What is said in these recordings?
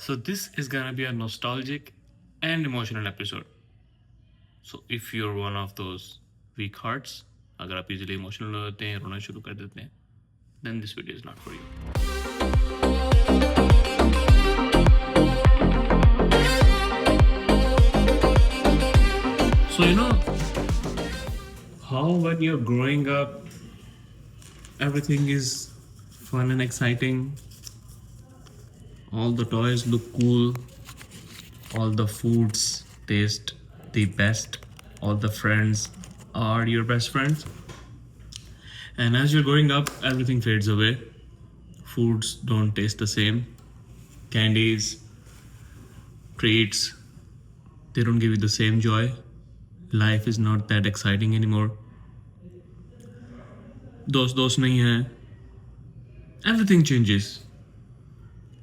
So this is gonna be a nostalgic and emotional episode. So if you're one of those weak hearts, अगर आप easily emotional हो जाते हैं, रोना शुरू कर देते हैं, then this video is not for you. So how when you're growing up, everything is fun and exciting. All the toys look cool. All the foods taste the best. All the friends are your best friends. And as you're growing up, everything fades away. Foods don't taste the same. Candies, treats, they don't give you the same joy. Life is not that exciting anymore. दोस्त नहीं है. Everything changes.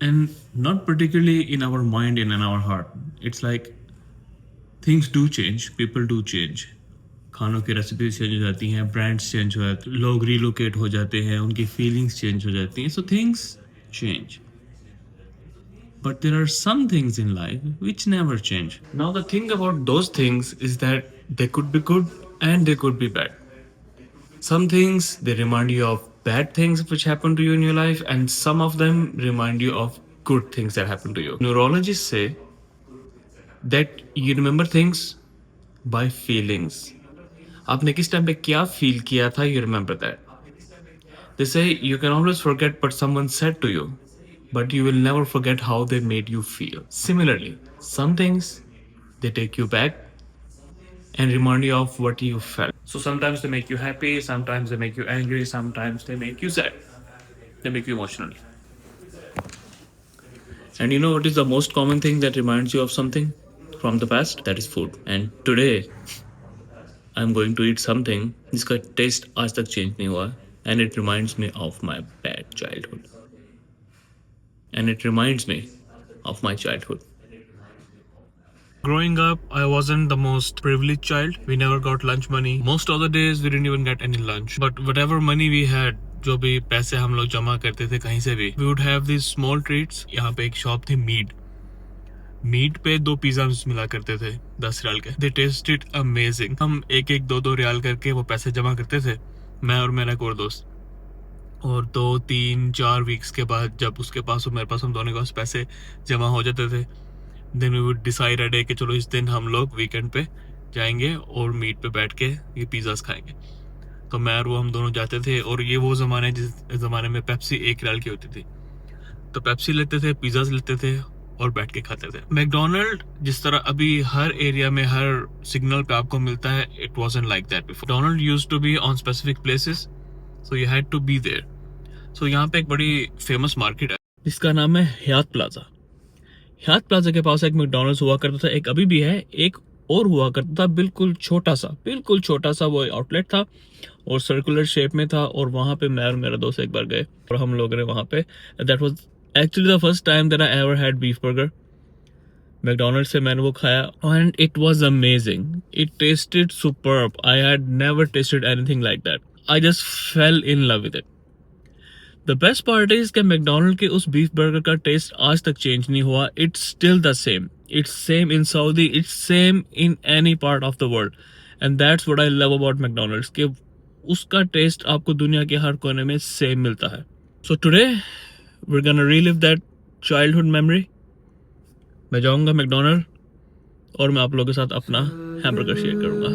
And not particularly in our mind and in our heart. It's like things do change, people do change. खानों की recipe change हो जाती हैं, brands change हो जाते हैं, लोग रिलोकेट हो जाते हैं, उनकी फीलिंग्स चेंज हो जाती हैं. So things change. But there are some things in life which never change. Now the thing about those things is that they could be good and they could be bad. Some things they remind you of bad things which happen to you in your life, and some of them remind you of good things that happen to you. Neurologists say that you remember things by feelings. आपने किस time पे क्या feel किया था, you remember that. They say you can always forget what someone said to you, but you will never forget how they made you feel. Similarly, some things they take you back and remind you of what you felt. So sometimes they make you happy, sometimes they make you angry, sometimes they make you sad. They make you emotional. And you know what is the most common thing that reminds you of something from the past? That is food. And today, I'm going to eat something जिसका taste आज तक change नहीं हुआ, and it reminds me of my bad childhood. And it reminds me of my childhood. Growing up, I wasn't the most privileged child. We never got lunch money. Most of the days, we didn't even get any lunch. But whatever money we had, जो भी पैसे हम लोग जमा करते थे कहीं से भी, we would have these small treats. यहाँ पे एक शॉप थी मीट पे 2 पिज्जा मिला करते थे 10 रियाल के. They tasted amazing. हम एक 2 रियाल करके वो पैसे जमा करते थे, मैं और मेरा एक और दोस्त. और 2-3-4 वीक्स के बाद जब उसके पास और मेरे पास, हम दोनों के पास पैसे जमा हो जाते थे, then we would decide a day कि चलो इस दिन हम लोग वीकेंड पे जाएंगे और मीट पे बैठ के ये पिज़्ज़ास खाएंगे. तो मैं और वो हम दोनों जाते थे. और ये वो ज़माने जिस ज़माने में पेप्सी 1 रियाल की होती थी. तो पेप्सी लेते थे, पिज़्ज़ास लेते थे और बैठ के खाते थे. मैकडोनल्ड जिस तरह अभी हर एरिया में हर सिग्नल पे आपको मिलता है, it wasn't like that before. McDonald used to be on specific places, so you had to be there. सो यहाँ पे एक बड़ी फेमस मार्केट है जिसका नाम है हयात प्लाजा. हयात प्लाजा के पास एक मैकडोनल्ड्स हुआ करता था, एक अभी भी है, एक और हुआ करता था बिल्कुल छोटा सा वो आउटलेट था और सर्कुलर शेप में था. और वहाँ पे मैं और मेरा दोस्त एक बार गए और हम लोग ने वहाँ पे, that was actually the first time that I ever had beef burger. McDonald's से मैंने वो खाया and it was amazing. It tested superb. I had never tested anything like that. I just fail in love with it. The best part is कि McDonald के उस beef burger का test आज तक चेंज नहीं हुआ. It's still the same. It's same in Saudi, it's same in any part of the world. And that's what I love about McDonald's, कि उसका टेस्ट आपको दुनिया के हर कोने में सेम मिलता है. So today we are gonna relive that childhood memory. मैं जाऊंगा मैकडोनल्ड और मैं आप लोगों के साथ अपना हैमबर्गर शेयर करूंगा.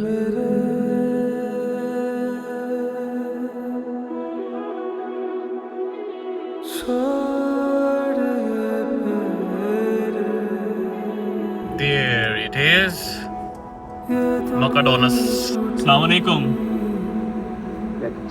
There it is. McDonald's. Assalamu alaikum.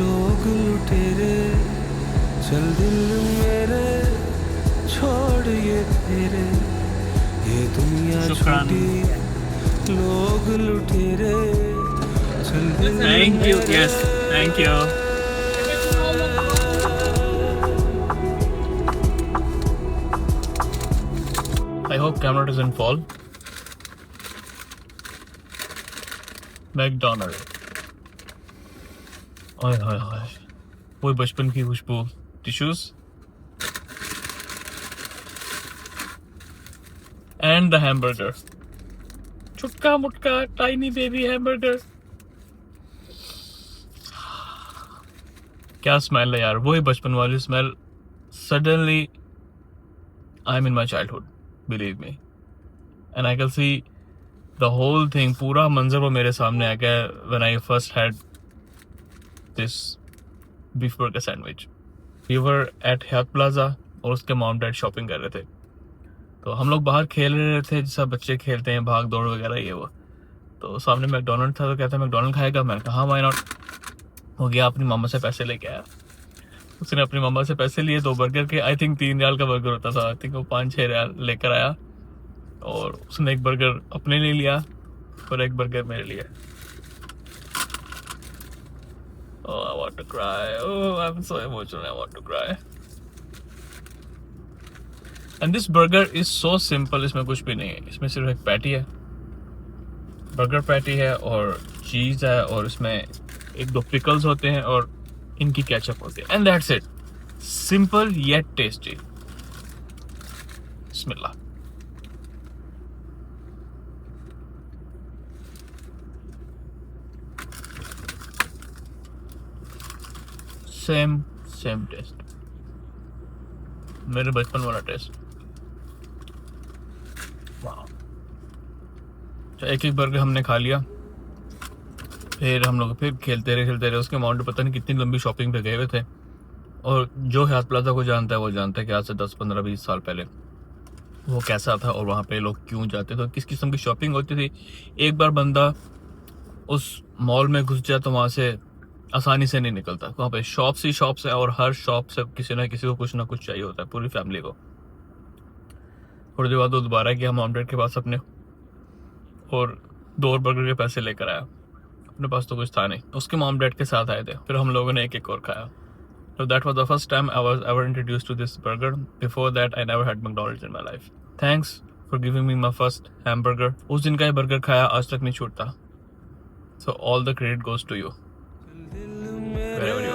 लोग लुटेरे चल दिल मेरे छोड़ ये तेरे ये दुनिया छोटी लोग लुटेरे चल दिल. Thank you. Yes, thank you. I hope camera doesn't fall. McDonald. ओए होए होए, वो बचपन की खुशबू। टिश्यूज एंड द हैमबर्गर, छुटका मुटका टाइनी बेबी हैमबर्गर। क्या स्मेल है यार, वही बचपन वाली smell. Suddenly I am in my childhood, believe me, and I can see the whole thing. पूरा मंजर वो मेरे सामने आ गया when I first had this beef burger sandwich. We were at Hyatt Plaza और उसके मॉम डैड शॉपिंग कर रहे थे, तो हम लोग बाहर खेल रहे थे जैसा बच्चे खेलते हैं, भाग दौड़ वगैरह ये वो। तो सामने मैकडोनल्ड था, तो कहता है मैकडोनल्ड खाएगा? मैंने कहा हाँ, व्हाई नॉट। हो गया, अपनी मामा से पैसे लेके आया। उसने अपनी मामा से पैसे लिए 2 बर्गर के। आई थिंक 3 रियाल का बर्गर होता था, आई थिंक वो 5-6 रियाल लेकर आया, और उसने एक बर्गर अपने लिए लिया और एक बर्गर मेरे लिए। Oh, I want to cry. Oh, I'm so emotional. I want to cry. And this burger is so simple. इसमें कुछ भी नहीं है, इसमें सिर्फ एक पैटी है, बर्गर पैटी है और चीज़ है, और इसमें 1-2 पिकल्स होते हैं और इनकी केचप होती है, and that's it. Simple yet tasty. बिस्मिल्लाह। सेम टेस्ट, मेरे बचपन वाला टेस्ट। वाह। तो एक बर्गर हमने खा लिया, फिर हम लोग फिर खेलते रहे। उसके अमाउंट पता नहीं कितनी लंबी शॉपिंग पे गए हुए थे। और जो हयात प्लाजा को जानता है वो जानता है कि आज से 10-15-20 साल पहले वो कैसा था, और वहाँ पे लोग क्यों जाते थे, किस किस्म की शॉपिंग होती थी। एक बार बंदा उस मॉल में घुस जाए तो वहाँ से आसानी से नहीं निकलता। वहाँ पे शॉप्स ही शॉप्स है, और हर शॉप से किसी ना किसी को कुछ ना कुछ चाहिए होता है, पूरी फैमिली को। थोड़ी देर बाद वो दोबारा गया मॉम डैड के पास अपने, और 2 और बर्गर के पैसे लेकर आया। अपने पास तो कुछ था नहीं, उसके मॉम डैड के साथ आए थे, फिर हम लोगों ने एक और खाया। So that was the first time I was ever introduced to this burger. Before that, I never had McDonald's in my life. Thanks for giving me my first hamburger. उस दिन का ये बर्गर खाया आज तक नहीं छूटता. So all the credit goes to you. Wherever you are.